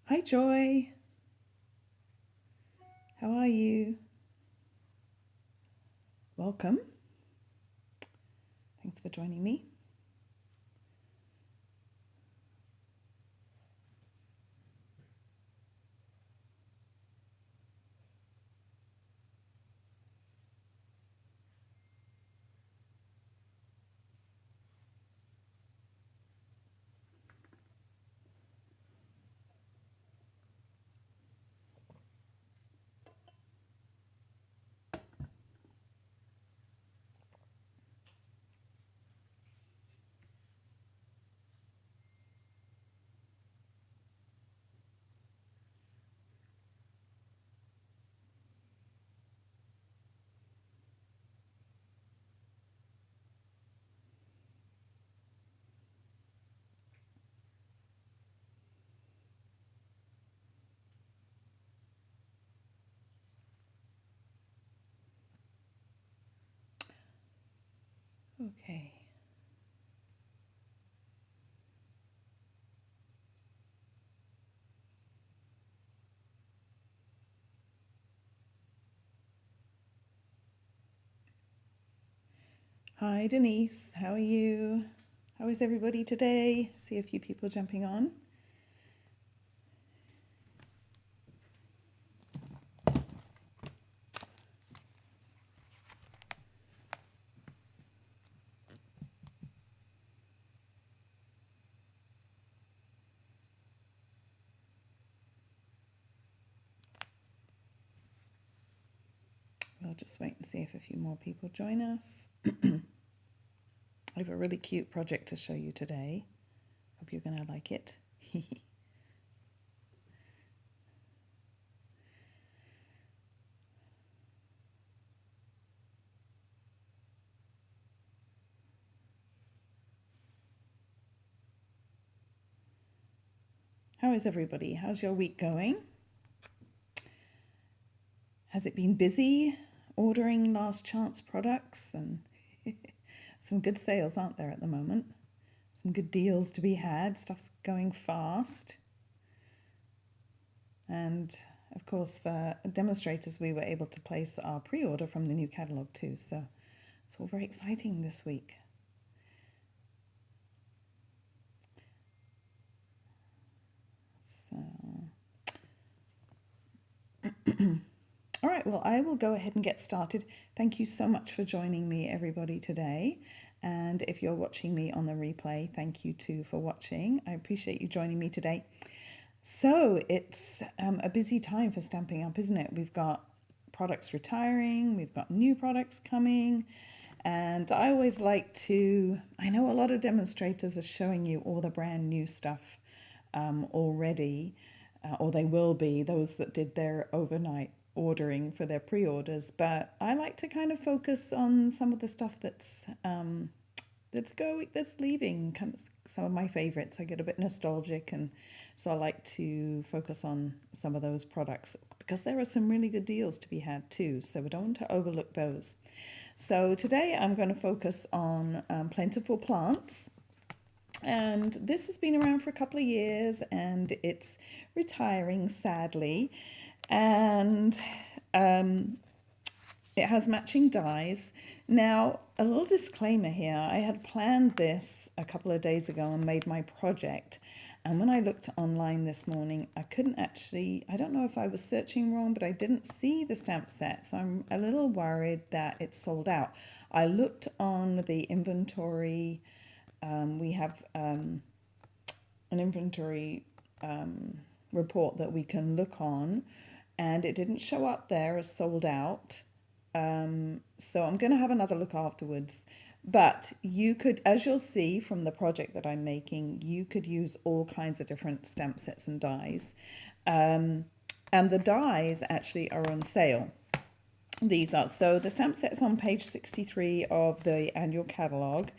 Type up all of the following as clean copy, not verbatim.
Hi, Joy. How are you? Welcome. Thanks for joining me. Okay. Hi, Denise. How are you? How is everybody today? See a few people jumping on. We'll just wait and see if a few more people join us. I have a really cute project to show you today. Hope you're going to like it. How is everybody? How's your week going? Has it been busy ordering last chance products? And some good sales, aren't there, at the moment? Some good deals to be had. Stuff's going fast. And of course, for demonstrators, we were able to place our pre-order from the new catalog too. So it's all very exciting this week. So, all right, well, I will go ahead and get started. Thank you so much for joining me, everybody, today. And if you're watching me on the replay, thank you too for watching. I appreciate you joining me today. So it's a busy time for Stamping Up, isn't it? We've got products retiring, we've got new products coming, and I always like to, I know a lot of demonstrators are showing you all the brand new stuff already, or they will be, those that did their overnight ordering for their pre-orders, but I like to kind of focus on some of the stuff that's leaving, some of my favorites. I get a bit nostalgic, and so I like to focus on some of those products because there are some really good deals to be had too, so we don't want to overlook those. So today I'm going to focus on Plentiful plants, and this has been around for a couple of years and it's retiring, sadly, and it has matching dies. Now, a little disclaimer here. I had planned this a couple of days ago and made my project. And when I looked online this morning, I couldn't actually, I don't know if I was searching wrong, but I didn't see the stamp set. So I'm a little worried that it's sold out. I looked on the inventory. We have an inventory report that we can look on, and it didn't show up there as sold out. So I'm going to have another look afterwards. But you could, as you'll see from the project that I'm making, you could use all kinds of different stamp sets and dies. And the dies actually are on sale. These are, so the stamp set's on page 63 of the annual catalogue.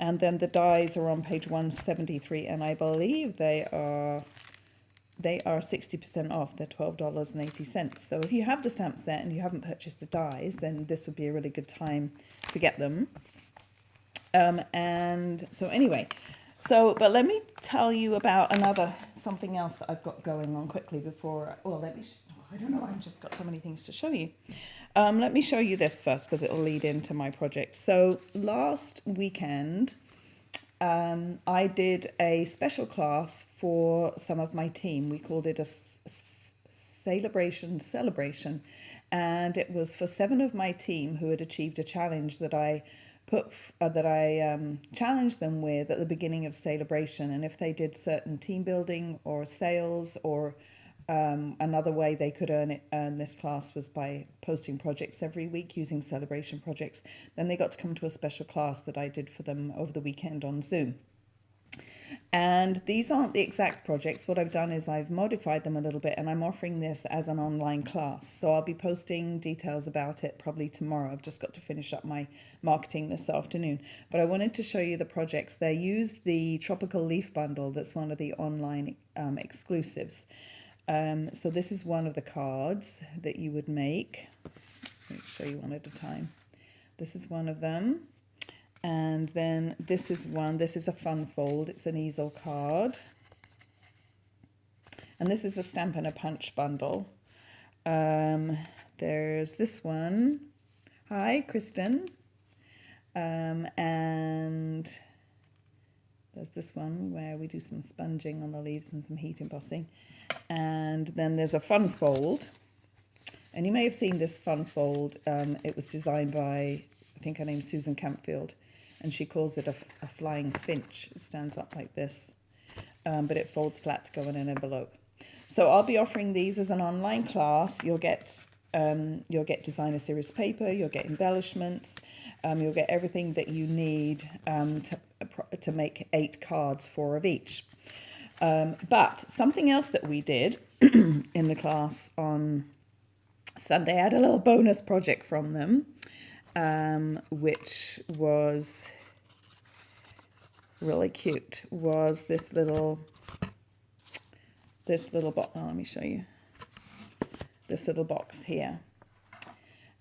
And then the dies are on page 173. And I believe they are 60% off. They're $12.80. So if you have the stamp set and you haven't purchased the dies, then this would be a really good time to get them. And so anyway, So, but let me tell you about something else that I've got going on quickly before, well, I don't know, I've just got so many things to show you. Let me show you this first because it'll lead into my project. So last weekend, I did a special class for some of my team. We called it a celebration, and it was for 7 of my team who had achieved a challenge that I challenged them with at the beginning of celebration. And if they did certain team building or sales or another way they could earn this class was by posting projects every week using celebration projects. Then they got to come to a special class that I did for them over the weekend on Zoom. And these aren't the exact projects. What I've done is I've modified them a little bit, and I'm offering this as an online class. So I'll be posting details about it probably tomorrow. I've just got to finish up my marketing this afternoon. But I wanted to show you the projects. They use the Tropical Leaf Bundle. That's one of the online exclusives. So this is one of the cards that you would make. Let me show you one at a time. This is one of them. And then this is a fun fold. It's an easel card. And this is a stamp and a punch bundle. There's this one. Hi, Kristen. And there's this one where we do some sponging on the leaves and some heat embossing. And then there's a fun fold. And you may have seen this fun fold. It was designed by, I think her name's Susan Campfield. And she calls it a flying finch. It stands up like this, but it folds flat to go in an envelope. So I'll be offering these as an online class. You'll get designer series paper, you'll get embellishments, you'll get everything that you need to make 8 cards, 4 of each. But something else that we did in the class on Sunday, I had a little bonus project from them. Which was really cute, was this little box. Oh, let me show you this little box here,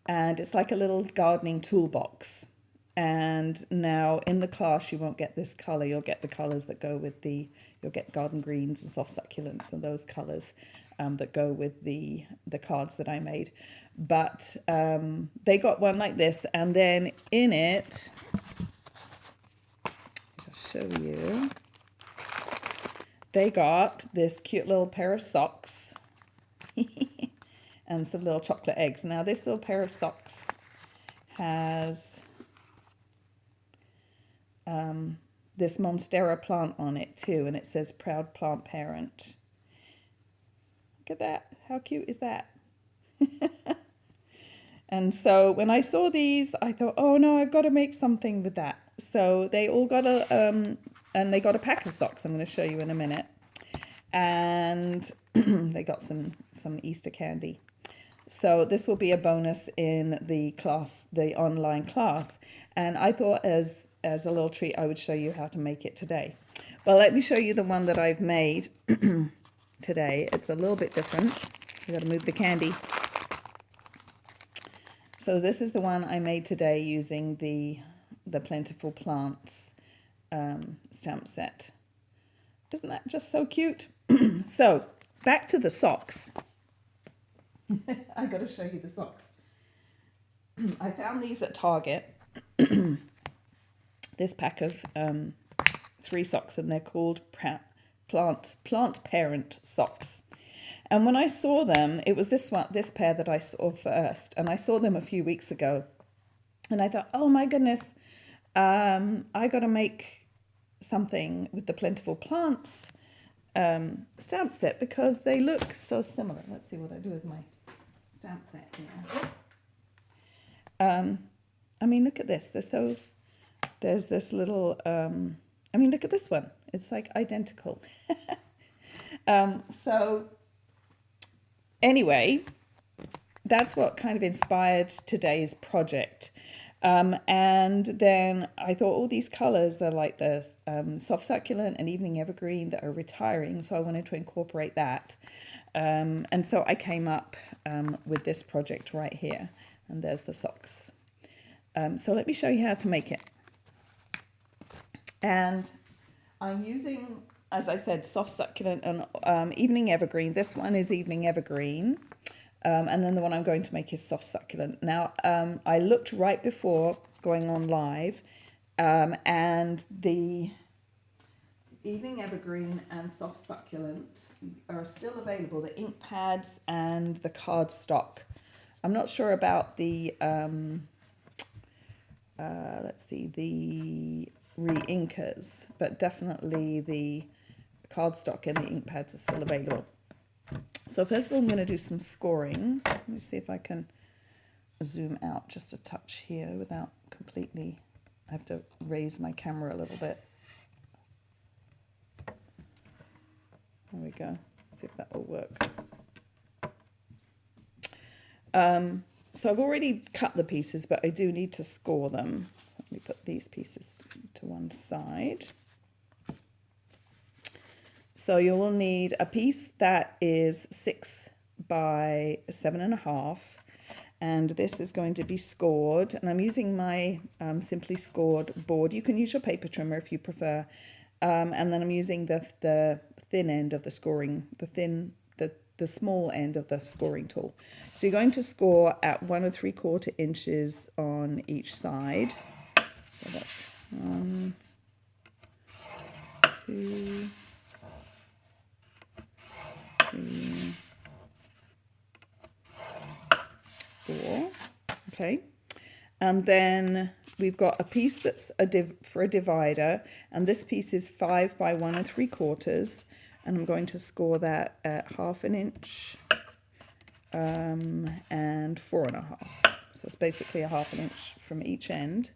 and it's like a little gardening toolbox. And now in the class you won't get this color. You'll get the colors that go with you'll get garden greens and soft succulents and those colors that go with the cards that I made. But they got one like this, and then in it, I'll show you, they got this cute little pair of socks and some little chocolate eggs. Now this little pair of socks has this Monstera plant on it too, and it says proud plant parent. Look at that, how cute is that? And so when I saw these, I thought, oh no, I've got to make something with that. So they all got and they got a pack of socks. I'm going to show you in a minute. And they got some Easter candy. So this will be a bonus in the class, the online class. And I thought as a little treat, I would show you how to make it today. Well, let me show you the one that I've made today. It's a little bit different. You got to move the candy. So this is the one I made today using the Plentiful Plants stamp set. Isn't that just so cute? So back to the socks. I got to show you the socks. I found these at Target. This pack of 3 socks, and they're called plant parent socks. And when I saw them, it was this pair that I saw first, and I saw them a few weeks ago, and I thought, oh my goodness, I got to make something with the Plentiful Plants stamp set because they look so similar. Let's see what I do with my stamp set here. I mean, look at this. There's this little, I mean, look at this one. It's like identical. So anyway, that's what kind of inspired today's project. And then I thought all these colors are like the soft succulent and evening evergreen that are retiring. So I wanted to incorporate that. And so I came up with this project right here. And there's the socks. So let me show you how to make it. And I'm using, as I said, soft succulent and evening evergreen. This one is evening evergreen. And then the one I'm going to make is soft succulent. Now, I looked right before going on live, and the evening evergreen and soft succulent are still available. The ink pads and the cardstock. I'm not sure about the, let's see, the re-inkers, but definitely the cardstock and the ink pads are still available. So first of all, I'm going to do some scoring. Let me see if I can zoom out just a touch here without completely, I have to raise my camera a little bit. There we go. See if that will work. So I've already cut the pieces, but I do need to score them. Let me put these pieces to one side. So you will need a piece that is 6 by 7.5, and this is going to be scored. And I'm using my Simply Scored board. You can use your paper trimmer if you prefer. And then I'm using the thin end of the scoring, the small end of the scoring tool. So you're going to score at 1 3/4 inches on each side. So that's 1, 2, 3, 4. Okay. And then we've got a piece that's for a divider, and this piece is 5 by 1 3/4, and I'm going to score that at 1/2 inch and 4.5. So it's basically a 1/2 inch from each end.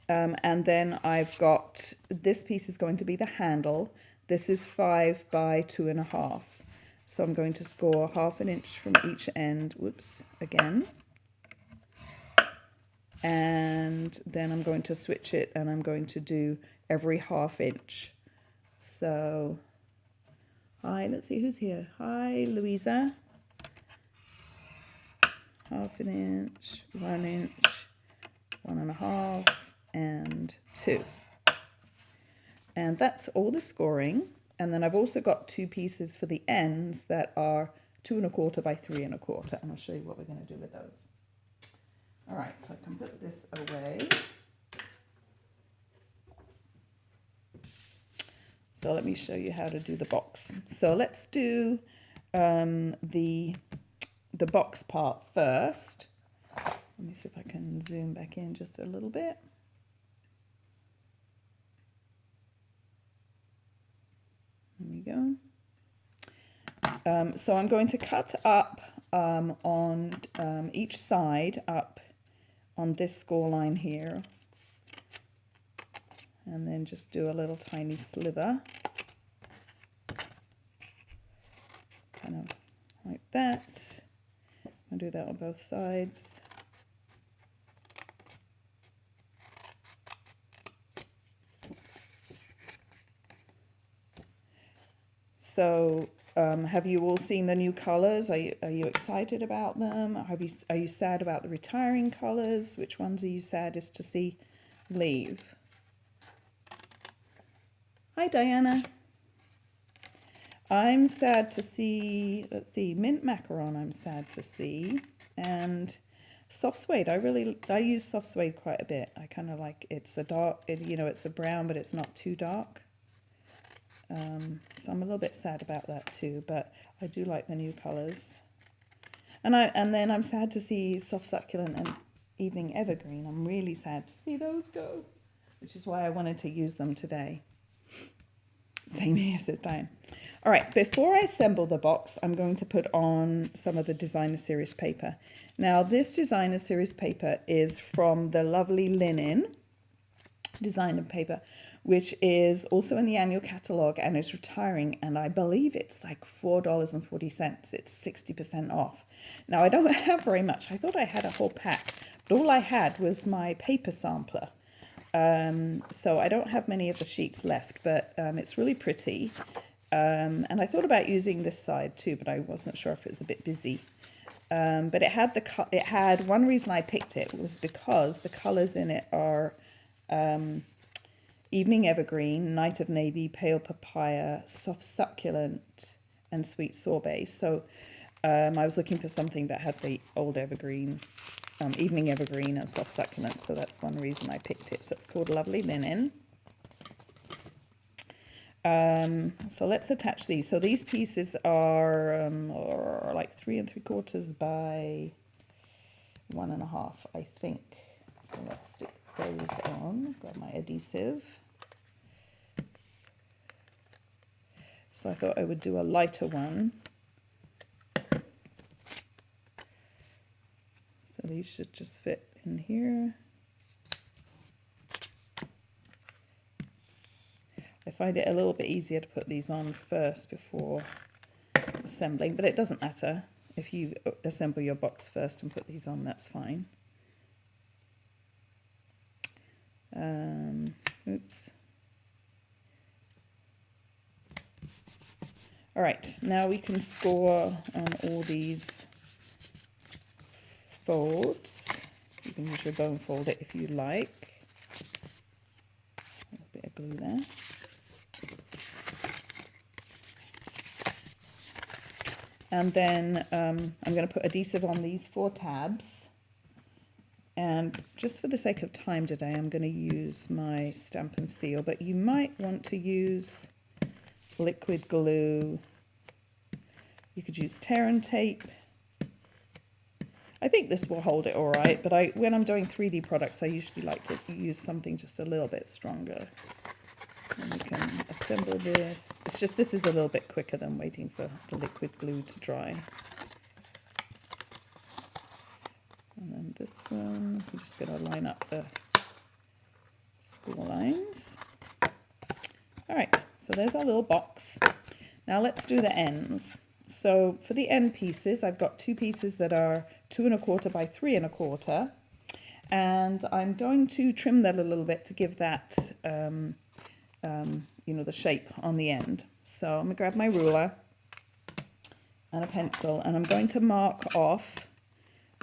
And then I've got, this piece is going to be the handle. This is 5 by 2.5. So I'm going to score 1/2 inch from each end. Whoops, again. And then I'm going to switch it, and I'm going to do every 1/2 inch. So, hi, let's see who's here. Hi, Louisa. 1/2 inch, 1 inch, 1.5, and 2. And that's all the scoring. And then I've also got 2 pieces for the ends that are 2 1/4 by 3 1/4. And I'll show you what we're going to do with those. All right, so I can put this away. So let me show you how to do the box. So let's do the box part first. Let me see if I can zoom back in just a little bit. There we go. So I'm going to cut up on each side up on this score line here, and then just do a little tiny sliver, kind of like that. I'll do that on both sides. So have you all seen the new colors? Are you excited about them? Are you sad about the retiring colors? Which ones are you saddest to see leave? Hi, Diana. I'm sad to see, let's see, mint macaron I'm sad to see. And soft suede, I use soft suede quite a bit. I kind of like, it's a dark, it's a brown, but it's not too dark. So I'm a little bit sad about that too, but I do like the new colors. And then I'm sad to see soft succulent and evening evergreen. I'm really sad to see those go, which is why I wanted to use them today. Same here, says Diane. All right, before I assemble the box, I'm going to put on some of the designer series paper. Now, this designer series paper is from the lovely Linen designer paper, which is also in the annual catalogue and is retiring, and I believe it's like $4.40. It's 60% off. Now, I don't have very much. I thought I had a whole pack, but all I had was my paper sampler. So I don't have many of the sheets left, but it's really pretty. And I thought about using this side too, but I wasn't sure if it was a bit busy. But it had one reason I picked it was because the colors in it are Evening Evergreen, Night of Navy, Pale Papaya, Soft Succulent, and Sweet Sorbet. So I was looking for something that had the old evergreen, Evening Evergreen and Soft Succulent, so that's one reason I picked it. So it's called Lovely Linen. So let's attach these. So these pieces are like 3 3/4 by 1.5, I think. So let's stick those on. Got my adhesive. So I thought I would do a lighter one. So these should just fit in here. I find it a little bit easier to put these on first before assembling, but it doesn't matter. If you assemble your box first and put these on, that's fine. Oops. All right, now we can score on all these folds. You can use your bone folder if you like. A bit of glue there. And then I'm going to put adhesive on these 4 tabs. And just for the sake of time today, I'm going to use my Stamp and Seal, but you might want to use liquid glue. You could use tear and tape. I think this will hold it all right, but when I'm doing 3D products, I usually like to use something just a little bit stronger. And we can assemble this. It's just this is a little bit quicker than waiting for the liquid glue to dry. And then this one, I'm just going to line up the score lines. All right, so there's our little box. Now let's do the ends. So for the end pieces, I've got 2 pieces that are 2 1/4 by 3 1/4. And I'm going to trim that a little bit to give that you know, the shape on the end. So I'm going to grab my ruler and a pencil, and I'm going to mark off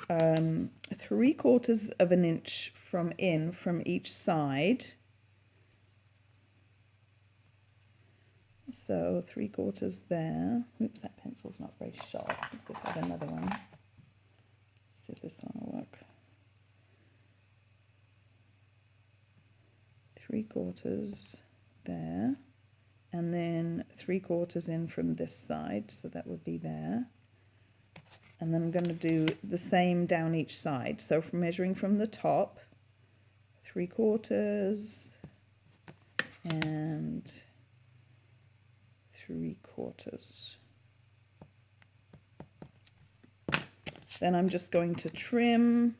3/4 of an inch from each side. So 3/4 there. Oops, that pencil's not very sharp. Let's see if I have another one. Let's see if this one will work. 3/4 there, and then 3/4 in from this side, so that would be there. And then I'm going to do the same down each side. So from measuring from the top, 3/4 and 3/4. Then I'm just going to trim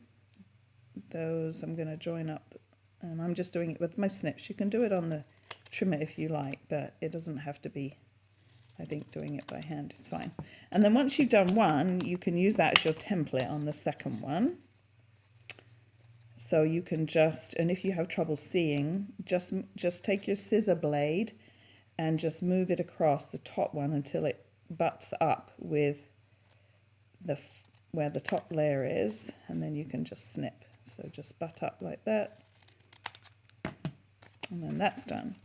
those. I'm going to join up, and I'm just doing it with my snips. You can do it on the trimmer if you like, but it doesn't have to be. I think doing it by hand is fine. And then once you've done one, you can use that as your template on the second one. So you can just, and if you have trouble seeing, just take your scissor blade and just move it across the top one until it butts up with where the top layer is, and then you can just snip. So just butt up like that, and then that's done.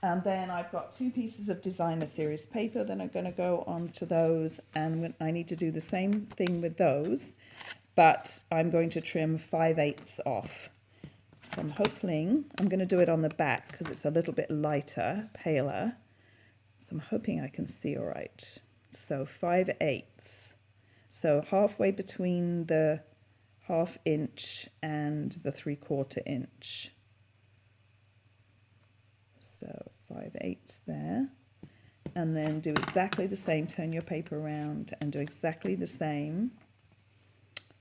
And then I've got 2 pieces of designer series paper that are going to go onto those, and I need to do the same thing with those, but I'm going to trim 5/8 off. So I'm hoping, I'm going to do it on the back because it's a little bit lighter, paler. So I'm hoping I can see all right. So 5/8. So halfway between the 1/2 inch and the 3/4 inch. So 5/8 there. And then do exactly the same, turn your paper around and do exactly the same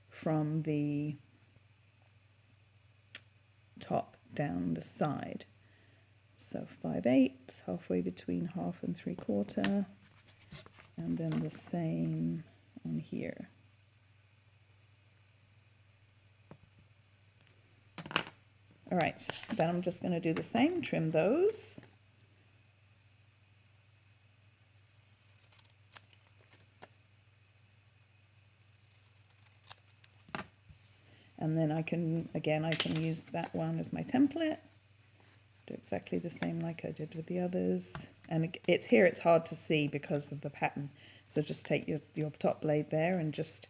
from the top down the side. So 5/8, halfway between 1/2 and 3/4, and then the same on here. All right, then I'm just going to do the same, trim those. And then I can use that one as my template. Do exactly the same like I did with the others. And it's here, it's hard to see because of the pattern. So just take your top blade there and just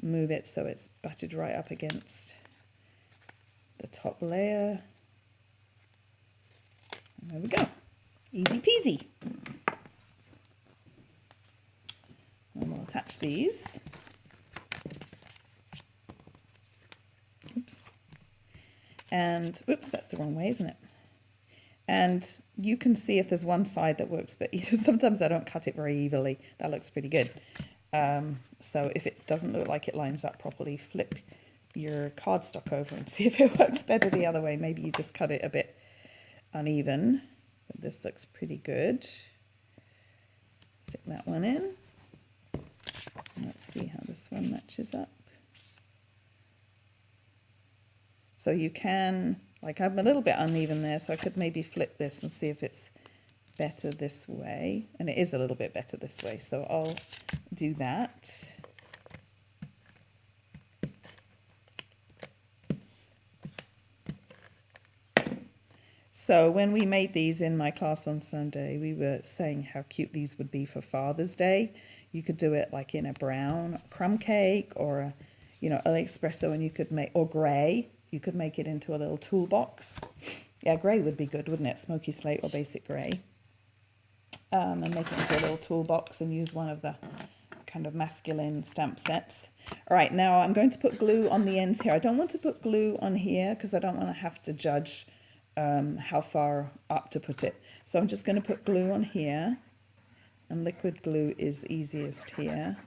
move it so it's butted right up against the top layer. And there we go. Easy peasy. And we'll attach these. Oops. And, oops, that's the wrong way, isn't it? And you can see if there's one side that works, but sometimes I don't cut it very evenly. That looks pretty good. So if it doesn't look like it lines up properly, flip your cardstock over and see if it works better the other way. Maybe you just cut it a bit uneven, but this looks pretty good. Stick that one in. And let's see how this one matches up. So you can, like I'm a little bit uneven there, so I could maybe flip this and see if it's better this way. And it is a little bit better this way, so I'll do that. So when we made these in my class on Sunday, we were saying how cute these would be for Father's Day. You could do it like in a brown crumb cake or a, you know, an espresso, and you could make, or grey. You could make it into a little toolbox. Yeah, grey would be good, wouldn't it? Smoky slate or basic grey. And make it into a little toolbox and use one of the kind of masculine stamp sets. All right, now I'm going to put glue on the ends here. I don't want to put glue on here because I don't want to have to judge how far up to put it. So I'm just going to put glue on here. And liquid glue is easiest here.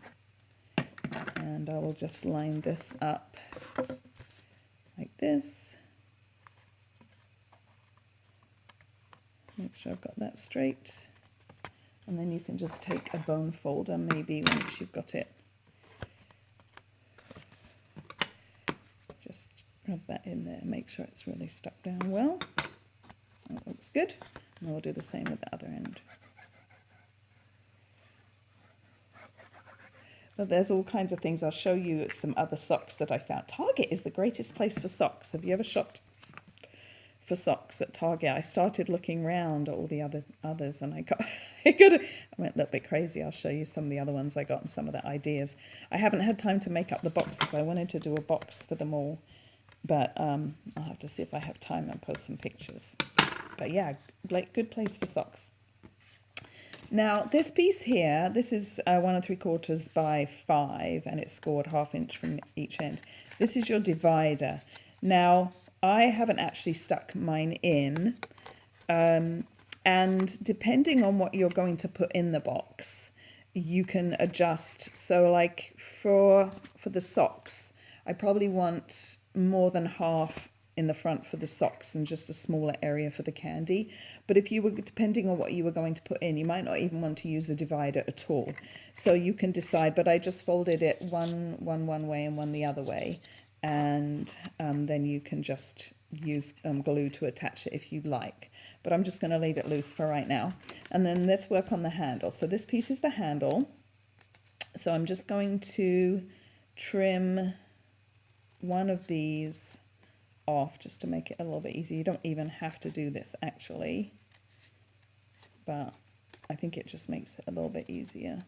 And I will just line this up like this. Make sure I've got that straight. And then you can just take a bone folder maybe once you've got it. Just rub that in there, make sure it's really stuck down well. That looks good. And we'll do the same with the other end. But there's all kinds of things. I'll show you some other socks that I found. Target is the greatest place for socks. Have you ever shopped for socks at Target? I started looking around at all the others and I went a little bit crazy. I'll show you some of the other ones I got and some of the ideas. I haven't had time to make up the boxes. I wanted to do a box for them all, but I'll have to see if I have time and post some pictures. But yeah, good place for socks. Now this piece here, this is 1 3/4 by 5 and it's scored 1/2 inch from each end. This is your divider. Now I haven't actually stuck mine in, and depending on what you're going to put in the box, you can adjust. So like for the socks, I probably want more than half in the front for the socks and just a smaller area for the candy. But if you were, depending on what you were going to put in, you might not even want to use a divider at all. So you can decide, but I just folded it one way and one the other way. And then you can just use glue to attach it if you'd like. But I'm just going to leave it loose for right now. And then let's work on the handle. So this piece is the handle. So I'm just going to trim one of these off just to make it a little bit easier. You don't even have to do this actually, but I think it just makes it a little bit easier.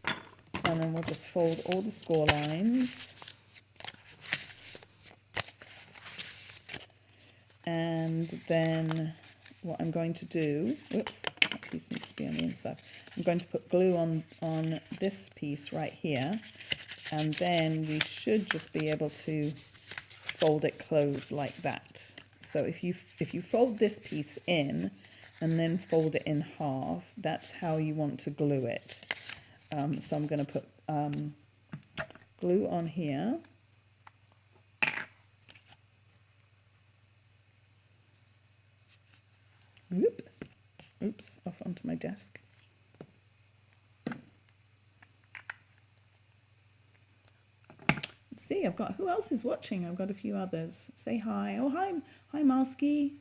And then we'll just fold all the score lines. And then what I'm going to do, whoops, that piece needs to be on the inside. I'm going to put glue on this piece right here, and then we should just be able to fold it closed like that. So if you fold this piece in and then fold it in half, that's how you want to glue it. So I'm going to put glue on here. Whoop. Oops, off onto my desk. Let's see, I've got, who else is watching? I've got a few others. Say hi. Oh, hi Marsky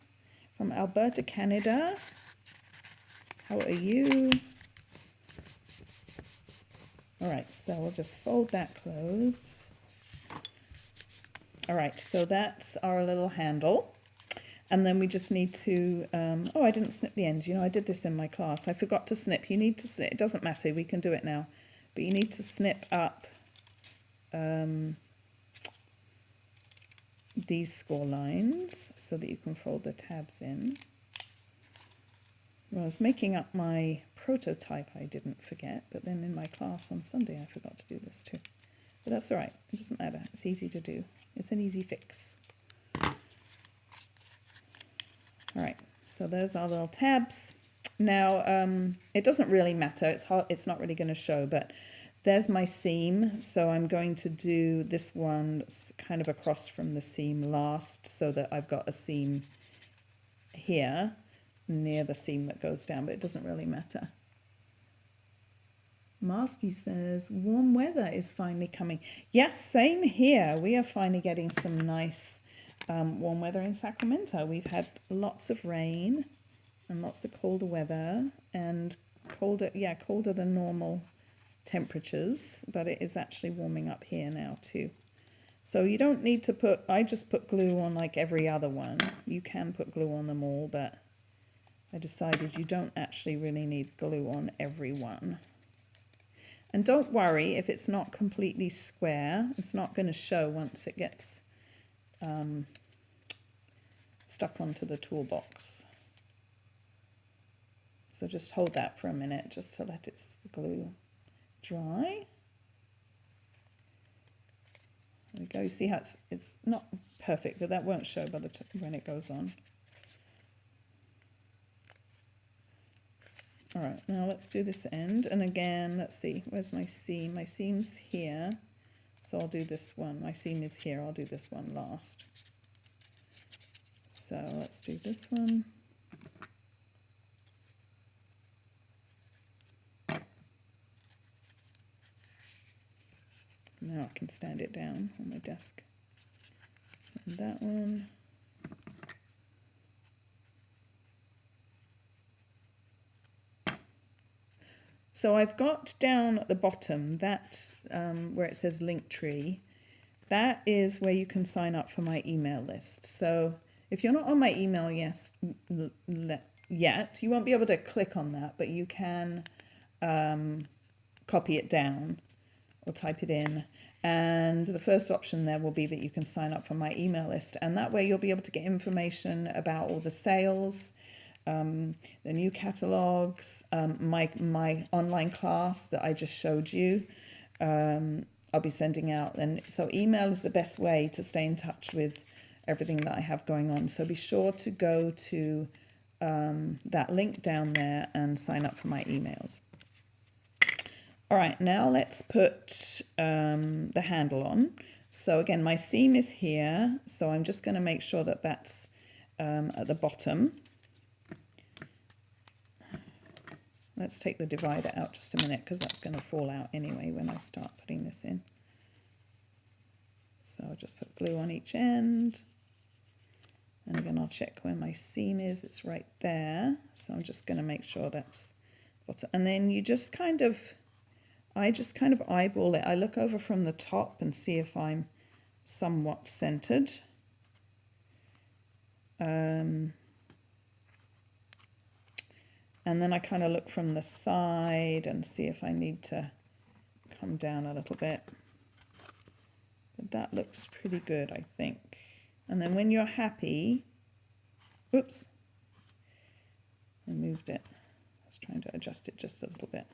from Alberta, Canada. How are you? All right, so we'll just fold that closed. All right, so that's our little handle. And then we just need to, oh, I didn't snip the end. You know, I did this in my class. I forgot to snip. You need to snip. It doesn't matter. We can do it now. But you need to snip up these score lines so that you can fold the tabs in. When I was making up my prototype, I didn't forget. But then in my class on Sunday, I forgot to do this too. But that's all right. It doesn't matter. It's easy to do. It's an easy fix. All right, so those are little tabs. Now, it doesn't really matter. It's hard, it's not really going to show, but there's my seam. So I'm going to do this one kind of across from the seam last so that I've got a seam here near the seam that goes down, but it doesn't really matter. Marsky says, warm weather is finally coming. Yes, same here. We are finally getting some nice warm weather in Sacramento. We've had lots of rain and lots of colder weather and colder than normal temperatures, but it is actually warming up here now too. So you don't need to put, I just put glue on like every other one. You can put glue on them all, but I decided you don't actually really need glue on every one. And don't worry if it's not completely square. It's not going to show once it gets stuck onto the toolbox. So just hold that for a minute just to let the glue dry. There we go. You see how it's not perfect, but that won't show by the when it goes on. All right, now let's do this end. And again, let's see, where's my seam? My seam's here. So I'll do this one. My seam is here. I'll do this one last. So let's do this one. Now I can stand it down on my desk. And that one. So I've got down at the bottom that where it says Linktree. That is where you can sign up for my email list. So if you're not on my email yet, you won't be able to click on that, but you can copy it down or type it in. And the first option there will be that you can sign up for my email list. And that way you'll be able to get information about all the sales, the new catalogs, my online class that I just showed you. I'll be sending out. And so email is the best way to stay in touch with everything that I have going on. So be sure to go to that link down there and sign up for my emails. All right, now let's put the handle on. So again, my seam is here. So I'm just going to make sure that that's at the bottom. Let's take the divider out just a minute because that's going to fall out anyway when I start putting this in. So I'll just put glue on each end. And again, I'll check where my seam is. It's right there. So I'm just going to make sure that's bottom. And then you just kind of, I just kind of eyeball it. I look over from the top and see if I'm somewhat centered. And then I kind of look from the side and see if I need to come down a little bit. But that looks pretty good, I think. And then when you're happy, oops, I moved it. I was trying to adjust it just a little bit.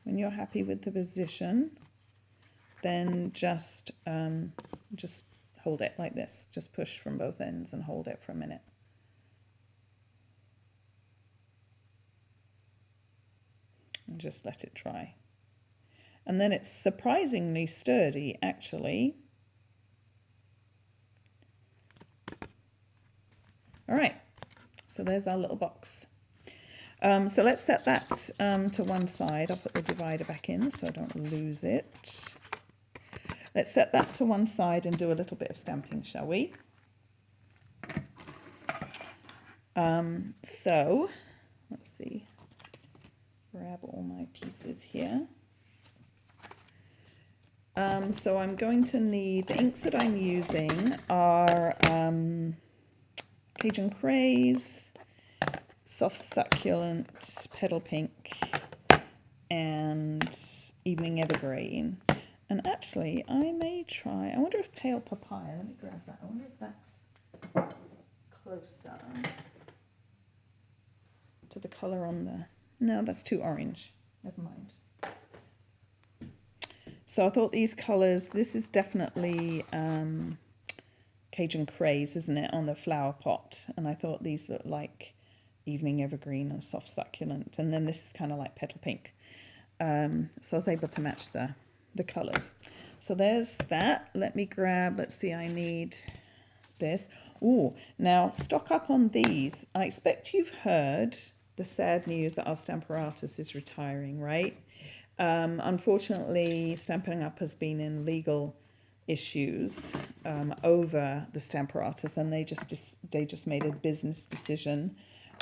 When you're happy with the position, then just hold it like this. Just push from both ends and hold it for a minute. And just let it dry. And then it's surprisingly sturdy, actually. All right, so there's our little box. So let's set that to one side. I'll put the divider back in so I don't lose it. Let's set that to one side and do a little bit of stamping, shall we? So let's see. Grab all my pieces here. So I'm going to need, the inks that I'm using are Cajun Craze, Soft Succulent, Petal Pink, and Evening Evergreen. And actually, I may try, I wonder if Pale Papaya, let me grab that. I wonder if that's closer to the colour on the, no, that's too orange. Never mind. So I thought these colours, this is definitely Cajun Craze, isn't it, on the flower pot? And I thought these looked like Evening Evergreen and Soft Succulent. And then this is kind of like Petal Pink. So I was able to match the colours. So there's that. Let me grab, let's see, I need this. Oh, now stock up on these. I expect you've heard the sad news that our Stamparatus is retiring, right? Unfortunately, Stampin' Up has been in legal issues over the Stamparatus, and they just made a business decision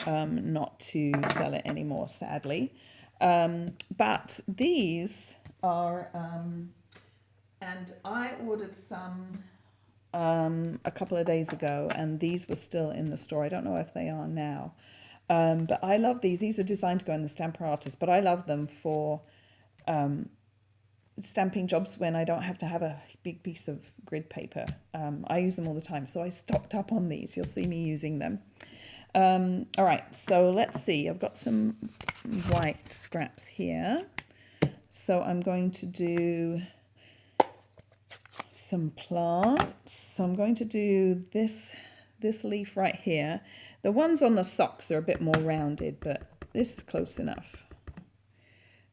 not to sell it anymore, sadly. But these are, and I ordered some a couple of days ago, and these were still in the store. I don't know if they are now. But I love these. These are designed to go in the Stamparatus, but I love them for stamping jobs when I don't have to have a big piece of grid paper. I use them all the time, so I stocked up on these. You'll see me using them. All right, so let's see. I've got some white scraps here. So I'm going to do some plants. So I'm going to do this leaf right here. The ones on the socks are a bit more rounded, but this is close enough.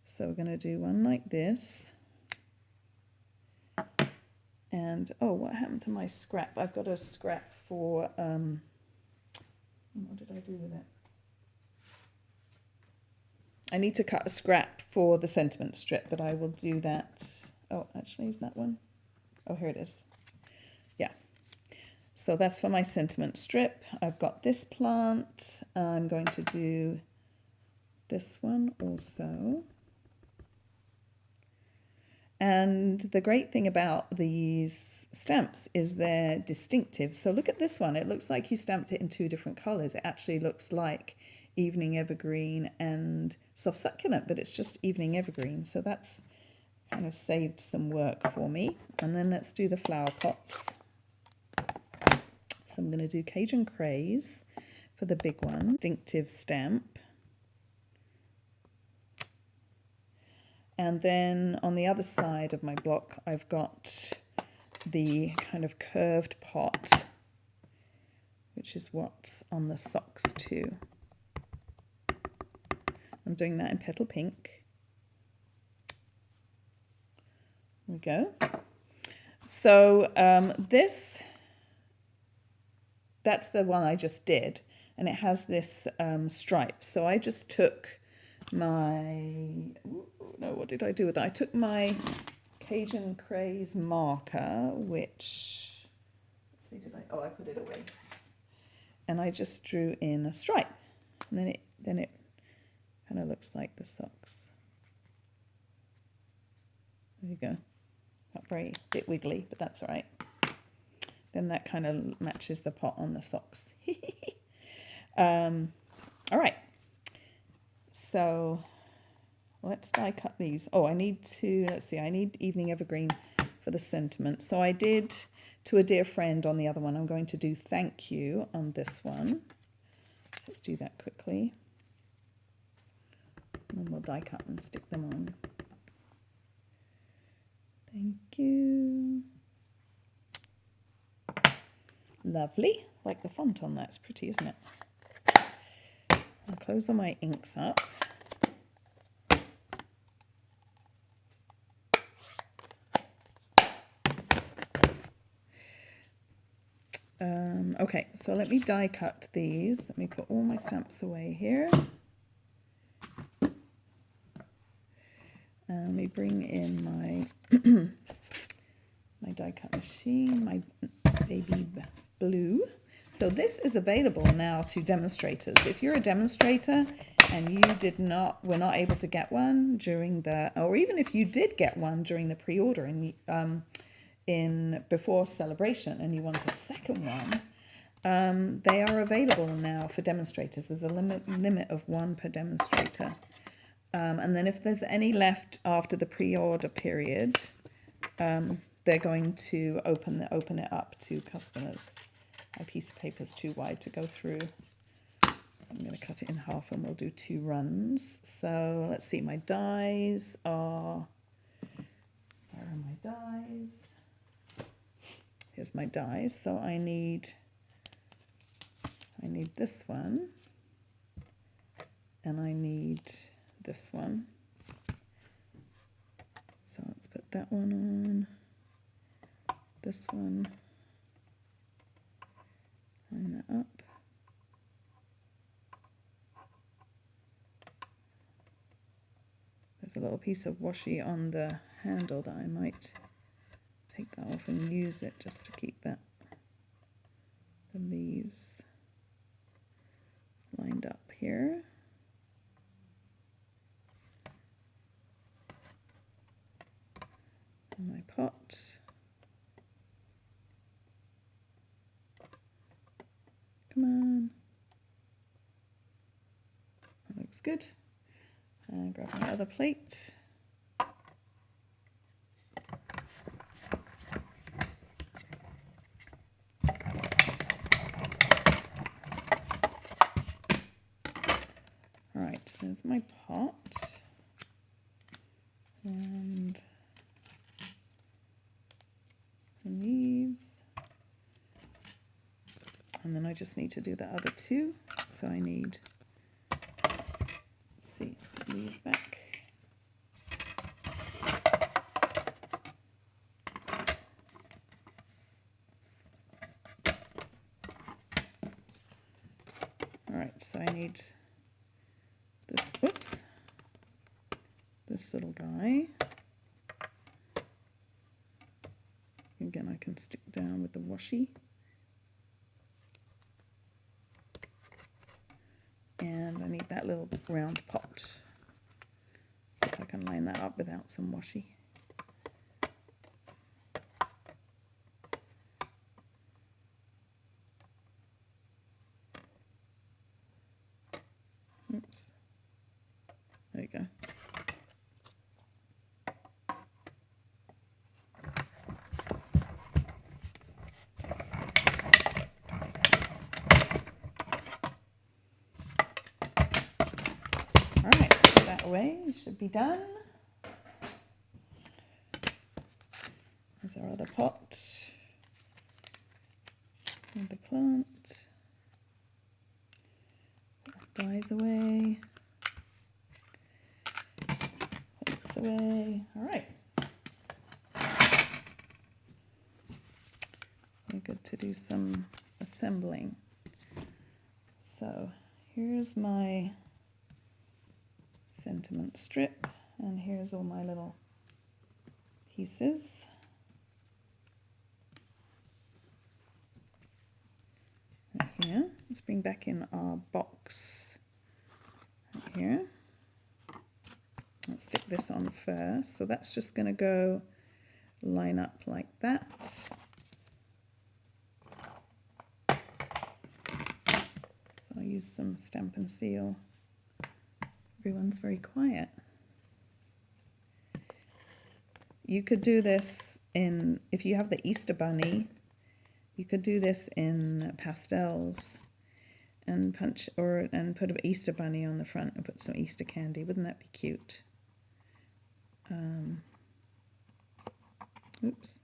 So we're going to do one like this. And, oh, what happened to my scrap? I've got a scrap for, what did I do with it? I need to cut a scrap for the sentiment strip, but I will do that. Oh, actually, is that one? Oh, here it is. Yeah. So that's for my sentiment strip. I've got this plant. I'm going to do this one also. And the great thing about these stamps is they're distinctive. So look at this one. It looks like you stamped it in two different colors. It actually looks like Evening Evergreen and Soft Succulent, but it's just Evening Evergreen. So that's kind of saved some work for me. And then let's do the flower pots. So I'm going to do Cajun Craze for the big one. Distinctive stamp. And then on the other side of my block, I've got the kind of curved pot, which is what's on the socks too. I'm doing that in Petal Pink. There we go. So that's the one I just did, and it has this stripe. So I just took what did I do with that? I took my Cajun Craze marker, which, let's see, I put it away. And I just drew in a stripe. And then it kind of looks like the socks. There you go. Not very bit wiggly, but that's all right. Then that kind of matches the pot on the socks. All right. So let's die cut these. Oh, I need to, let's see, I need Evening Evergreen for the sentiment. So I did To a Dear Friend on the other one. I'm going to do Thank You on this one. So let's do that quickly. And then we'll die cut and stick them on. Thank you. Lovely. Like the font on that. It's pretty, isn't it? I'll close all my inks up. Okay, so let me die cut these. Let me put all my stamps away here. Let me bring in my my die cut machine, my baby blue. So this is available now to demonstrators. If you're a demonstrator and you were not able to get one during or even if you did get one during the pre-order and before celebration and you want a second one, They are available now for demonstrators. There's a limit of one per demonstrator. And then if there's any left after the pre-order period, they're going to open it up to customers. My piece of paper is too wide to go through, so I'm going to cut it in half and we'll do 2 runs. So let's see, my dies are, where are my dies? Here's my dies. So I need this one, and I need this one. So let's put that one on, this one, line that up. There's a little piece of washi on the handle that I might take that off and use it just to keep that, the leaves lined up here. And my pot. Come on. That looks good. And grab my other plate. All right, there's my pot. And the leaves. And then I just need to do the other 2. So I need, let's see, let's put these back. All right, so I need this, whoops, this little guy. Again, I can stick down with the washi. And I need that little round pot. See if I can line that up without some washi. Oops. There you go. All right, put that away. It should be done. There's our other pot. And the plant. Put our dies away. Put this away. All right. We're good to do some assembling. So here's my sentiment strip, and here's all my little pieces. Right here, let's bring back in our box right here. Let's stick this on first. So that's just going to go line up like that. So I'll use some stamp and seal. Everyone's very quiet. You could do this in, if you have the Easter bunny, you could do this in pastels and and put an Easter bunny on the front and put some Easter candy. Wouldn't that be cute? Oops.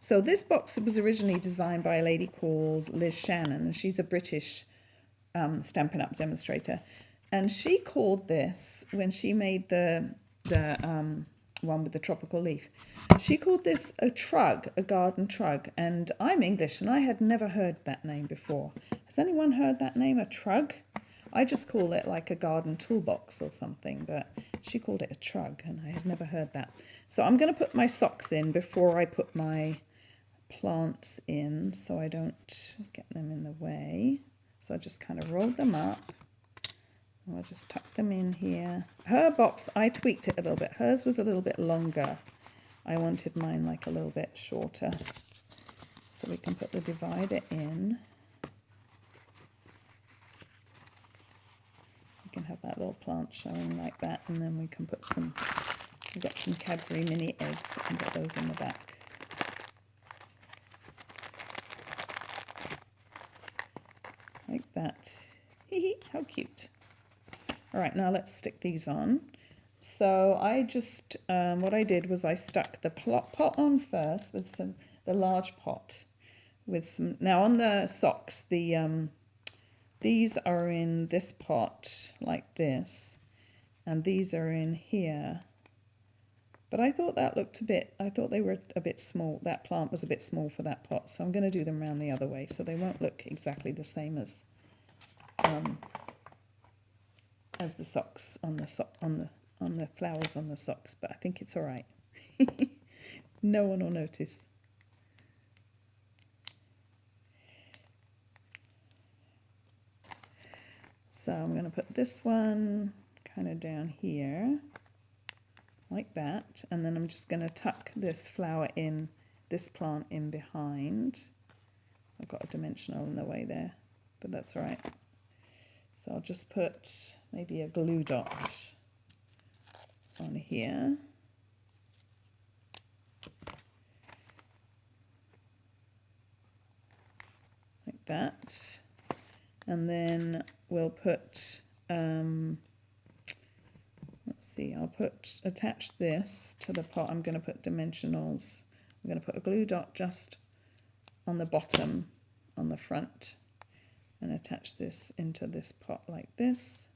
So this box was originally designed by a lady called Liz Shannon, and she's a British Stampin' Up! Demonstrator. And she called this, when she made the one with the tropical leaf, she called this a trug, a garden trug. And I'm English, and I had never heard that name before. Has anyone heard that name, a trug? I just call it like a garden toolbox or something, but she called it a trug, and I had never heard that. So I'm going to put my socks in before I put my plants in, so I don't get them in the way. So I just kind of rolled them up. I'll just tuck them in here. Her box, I tweaked it a little bit. Hers was a little bit longer. I wanted mine like a little bit shorter. So we can put the divider in. We can have that little plant showing like that, and then we can put some, we've got some Cadbury mini eggs, we can put those in the back. Like that. Hee, how cute. All right, now let's stick these on. So I just, what I did was I stuck the pot on first with some, the large pot with some, now on the socks, these are in this pot like this, and these are in here. But I thought that looked a bit, I thought they were a bit small, that plant was a bit small for that pot, so I'm going to do them around the other way so they won't look exactly the same as the socks on the flowers on the socks, but I think it's all right. No one will notice. So I'm going to put this one kind of down here like that, and then I'm just going to tuck this flower in, this plant in behind. I've got a dimensional in the way there, but that's all right. So I'll just put maybe a glue dot on here. Like that. And then we'll put, let's see, I'll attach this to the pot. I'm going to put dimensionals. I'm going to put a glue dot just on the bottom, on the front, and attach this into this pot like this.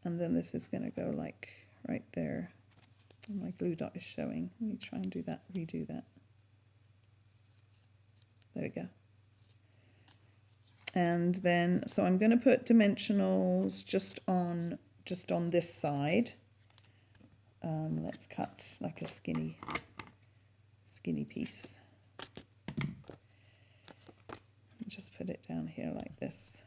And then this is going to go like right there. And my glue dot is showing. Let me try and do that, redo that. There we go. And then, so I'm going to put dimensionals just on this side. Let's cut like a skinny piece. Just put it down here like this.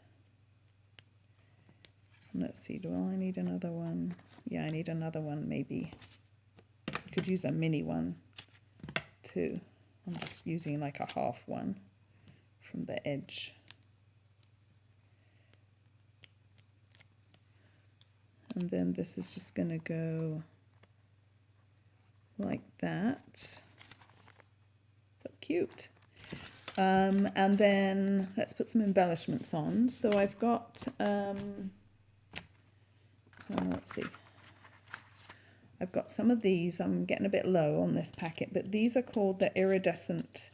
And let's see, do I need another one? Yeah, I need another one maybe. I could use a mini one too. I'm just using like a half one from the edge. And then this is just going to go like that. So cute. And then let's put some embellishments on. So I've got, let's see. I've got some of these. I'm getting a bit low on this packet, but these are called the iridescent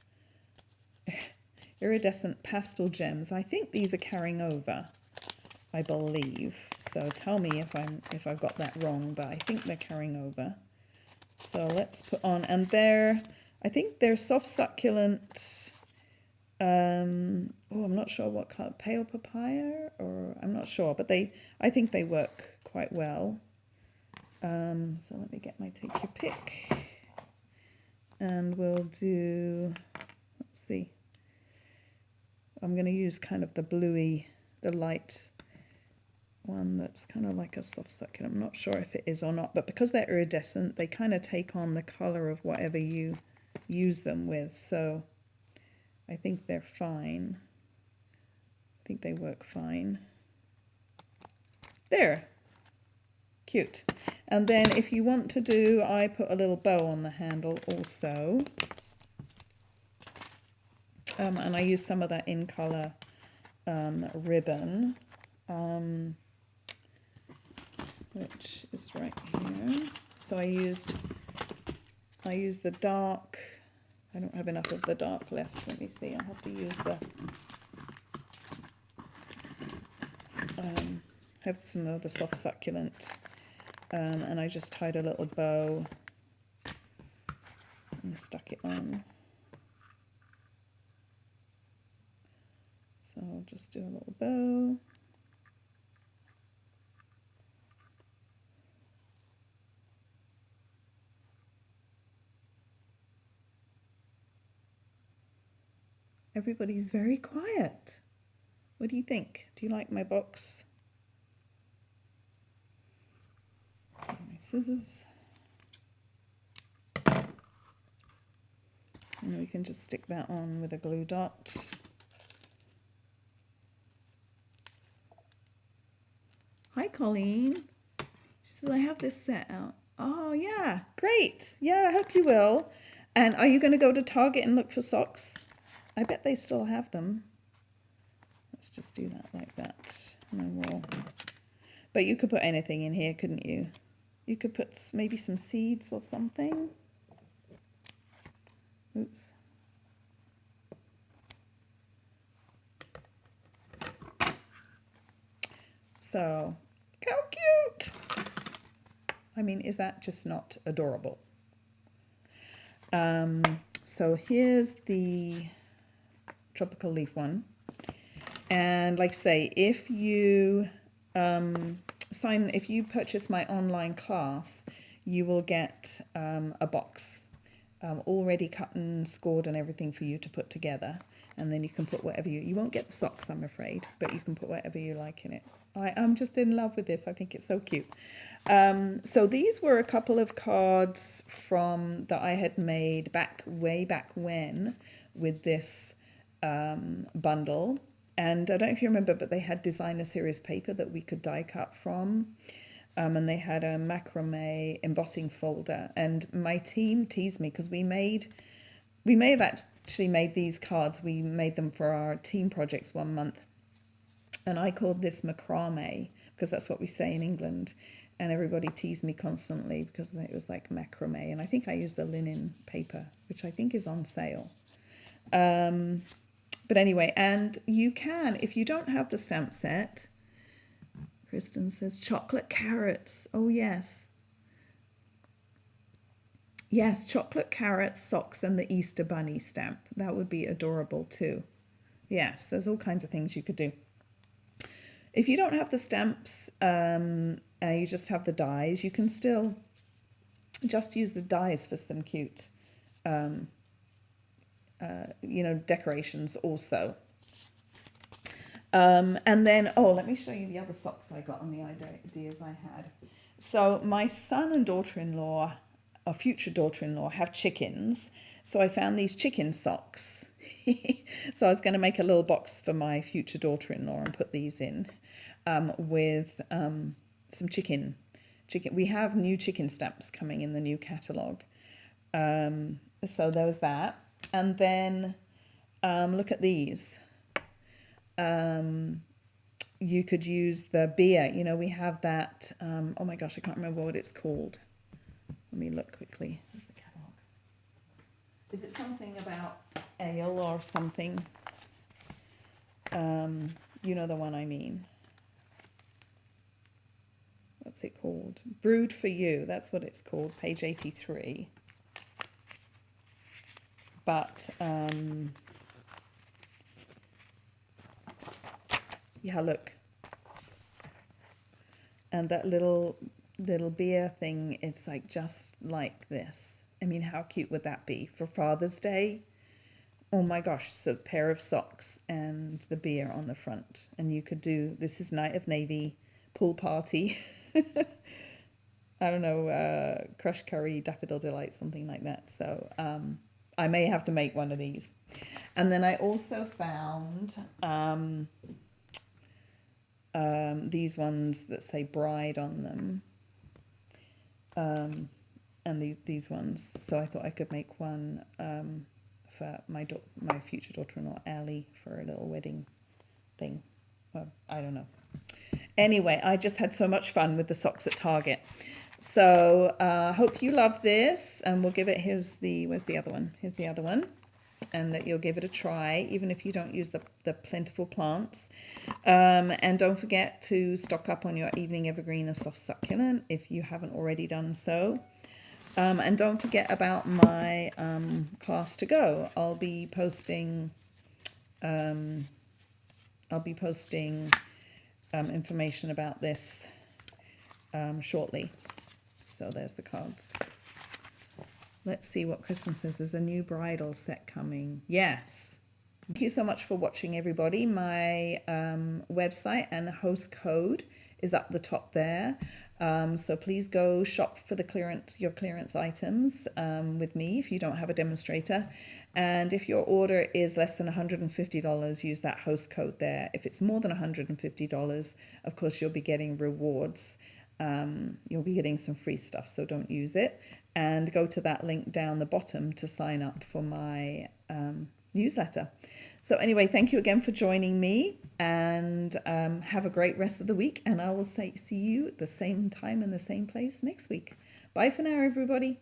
pastel gems. I think these are carrying over, I believe. So tell me if I've got that wrong, but I think they're carrying over. So let's put on, and I think they're soft succulent. I'm not sure what color, pale papaya, or I'm not sure, but I think they work quite well. So let me take your pick, and we'll do, let's see, I'm going to use kind of the bluey, the light one that's kind of like a soft succulent. I'm not sure if it is or not, but because they're iridescent, they kind of take on the color of whatever you use them with. So I think they're fine. I think they work fine. There. Cute. And then if you want to do, I put a little bow on the handle also. And I use some of that in color ribbon, which is right here. So I used the dark. I don't have enough of the dark left. Let me see. I'll have to use the. Have some of the soft succulent, and I just tied a little bow and stuck it on. So I'll just do a little bow. Everybody's very quiet. What do you think? Do you like my box? My scissors. And we can just stick that on with a glue dot. Hi, Colleen. She said, I have this set out. Oh, yeah, great. Yeah, I hope you will. And are you going to go to Target and look for socks? I bet they still have them. Let's just do that like that. And then we'll... But you could put anything in here, couldn't you? You could put maybe some seeds or something. Oops. So, how cute! I mean, is that just not adorable? So here's the tropical leaf one. And like I say, if you if you purchase my online class, you will get a box already cut and scored and everything for you to put together. And then you can put whatever you won't get the socks, I'm afraid, but you can put whatever you like in it. I'm just in love with this. I think it's so cute. So these were a couple of cards from that I had made way back when with this bundle. And I don't know if you remember, but they had designer series paper that we could die cut from. And they had a macrame embossing folder. And my team teased me because we may have actually made these cards. We made them for our team projects one month. And I called this macrame because that's what we say in England. And everybody teased me constantly because it was like macrame. And I think I used the linen paper, which I think is on sale. But anyway, and you can, if you don't have the stamp set, Kristen says chocolate carrots. Oh, yes. Yes, chocolate carrots, socks, and the Easter bunny stamp. That would be adorable too. Yes, there's all kinds of things you could do. If you don't have the stamps, you just have the dies, you can still just use the dies for some cute, decorations also. And then, let me show you the other socks I got on the ideas I had. So my son and daughter-in-law, or future daughter-in-law, have chickens. So I found these chicken socks. So I was going to make a little box for my future daughter-in-law and put these in with some chicken. We have new chicken stamps coming in the new catalogue. So there was that. And then look at these. You could use the beer. We have that. Oh my gosh, I can't remember what it's called. Let me look quickly. Where's the catalogue? Is it something about ale or something? You know the one I mean. What's it called? Brewed for You. That's what it's called. Page 83. But yeah, look. And that little beer thing, it's like just like this. I mean, how cute would that be for Father's Day? Oh my gosh, so a pair of socks and the beer on the front. And you could do, this is Night of Navy, pool party. I don't know, crush curry, daffodil delight, something like that. So I may have to make one of these. And then I also found these ones that say bride on them. And these ones. So I thought I could make one for my future daughter-in-law, Allie, for a little wedding thing. Well, I don't know. Anyway, I just had so much fun with the socks at Target. So hope you love this, and we'll give it, where's the other one? Here's the other one. And that you'll give it a try, even if you don't use the Plentiful plants. And don't forget to stock up on your evening evergreen or soft succulent if you haven't already done so. And don't forget about my class to go. I'll be posting information about this shortly. So there's the cards. Let's see what Kristen says. There's a new bridal set coming. Yes. Thank you so much for watching, everybody. My website and host code is up the top there. So please go shop for your clearance items with me if you don't have a demonstrator. And if your order is less than $150, use that host code there. If it's more than $150, of course, you'll be getting rewards. You'll be getting some free stuff, so don't use it. And go to that link down the bottom to sign up for my newsletter. So anyway, thank you again for joining me, and have a great rest of the week. And I will see you at the same time and the same place next week. Bye for now, everybody.